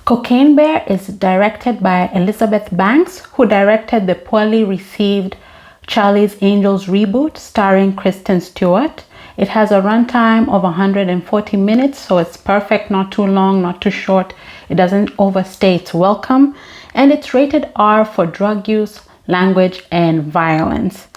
Cocaine Bear is directed by Elizabeth Banks, who directed the poorly received Charlie's Angels reboot starring Kristen Stewart. It has a runtime of 140 minutes, so it's perfect, not too long, not too short. It doesn't overstay its welcome, and it's rated R for drug use, language, and violence.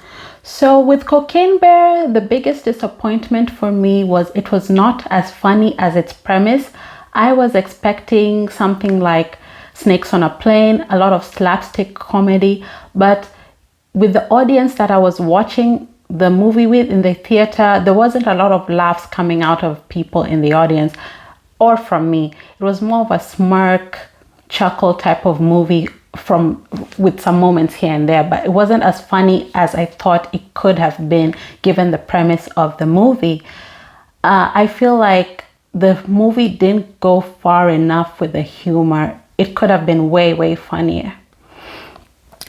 So with Cocaine Bear, the biggest disappointment for me was it was not as funny as its premise. I was expecting something like Snakes on a Plane, a lot of slapstick comedy, but with the audience that I was watching the movie with in the theater, there wasn't a lot of laughs coming out of people in the audience or from me. It was more of a smirk, chuckle type of movie with some moments here and there, but it wasn't as funny as I thought it could have been given the premise of the movie. I feel like the movie didn't go far enough with the humor. It could have been way, way funnier.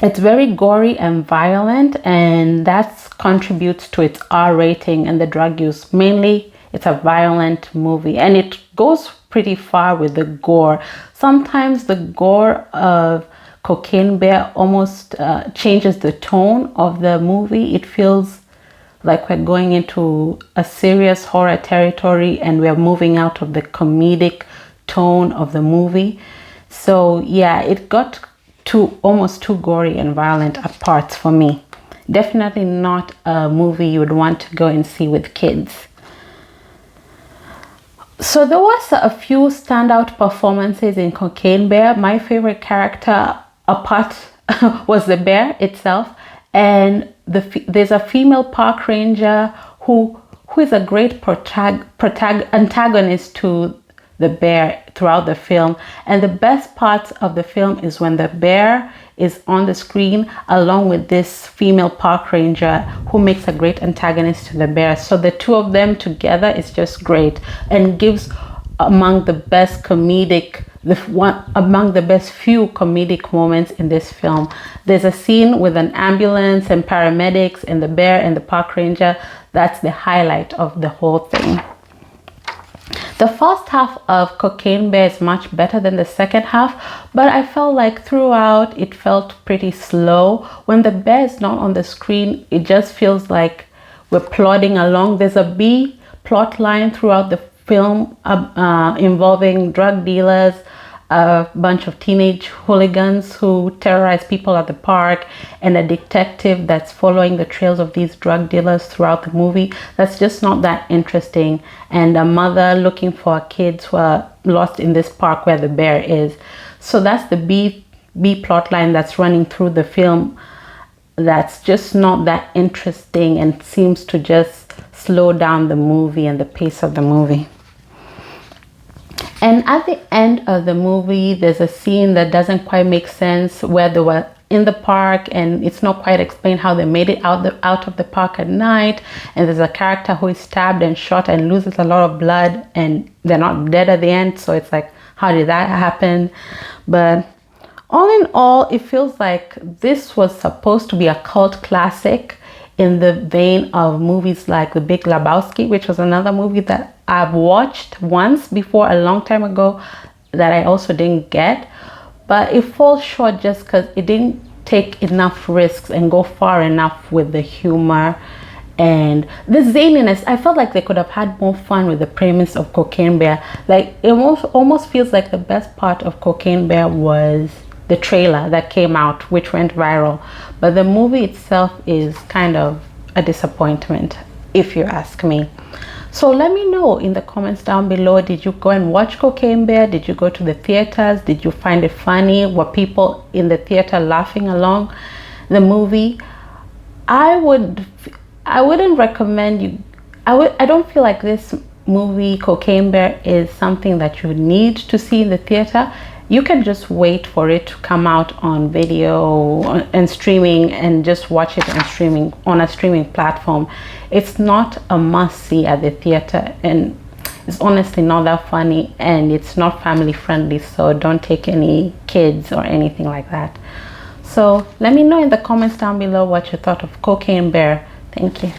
It's very gory and violent, and that contributes to its R rating and the drug use. Mainly, it's a violent movie, and it goes pretty far with the gore. Sometimes the gore of Cocaine Bear almost changes the tone of the movie. It feels like we're going into a serious horror territory and we're moving out of the comedic tone of the movie. So yeah, it got almost too gory and violent at parts for me. Definitely not a movie you would want to go and see with kids. So there was a few standout performances in Cocaine Bear. My favorite character apart was the bear itself, and there's a female park ranger who is a great antagonist to the bear throughout the film. And the best parts of the film is when the bear is on the screen along with this female park ranger who makes a great antagonist to the bear. So the two of them together is just great and gives among the best few comedic moments in this film. There's a scene with an ambulance and paramedics and the bear and the park ranger. That's the highlight of the whole thing. The first half of Cocaine Bear is much better than the second half, but I felt like throughout it felt pretty slow. When the bear is not on the screen, it just feels like we're plodding along. There's a B plot line throughout the film involving drug dealers, a bunch of teenage hooligans who terrorize people at the park, and a detective that's following the trails of these drug dealers throughout the movie. That's just not that interesting. And a mother looking for her kids who are lost in this park where the bear is. So that's the B plot line that's running through the film. That's just not that interesting and seems to just slow down the movie and the pace of the movie. And at the end of the movie, there's a scene that doesn't quite make sense where they were in the park and it's not quite explained how they made it out of the park at night. And there's a character who is stabbed and shot and loses a lot of blood and they're not dead at the end. So it's like, how did that happen? But all in all, it feels like this was supposed to be a cult classic in the vein of movies like The Big Lebowski, which was another movie that I've watched once before a long time ago that I also didn't get. But it falls short just because it didn't take enough risks and go far enough with the humor and the zaniness. I felt like they could have had more fun with the premise of Cocaine Bear. Like it almost feels like the best part of Cocaine Bear was the trailer that came out, which went viral. But the movie itself is kind of a disappointment, if you ask me. So let me know in the comments down below, did you go and watch Cocaine Bear? Did you go to the theaters? Did you find it funny? Were people in the theater laughing along the movie? I wouldn't recommend you. I don't feel like this movie Cocaine Bear is something that you need to see in the theater. You can just wait for it to come out on video and streaming and just watch it on a streaming platform. It's not a must-see at the theater, and it's honestly not that funny, and it's not family friendly, so don't take any kids or anything like that. So let me know in the comments down below what you thought of Cocaine Bear. Thank you.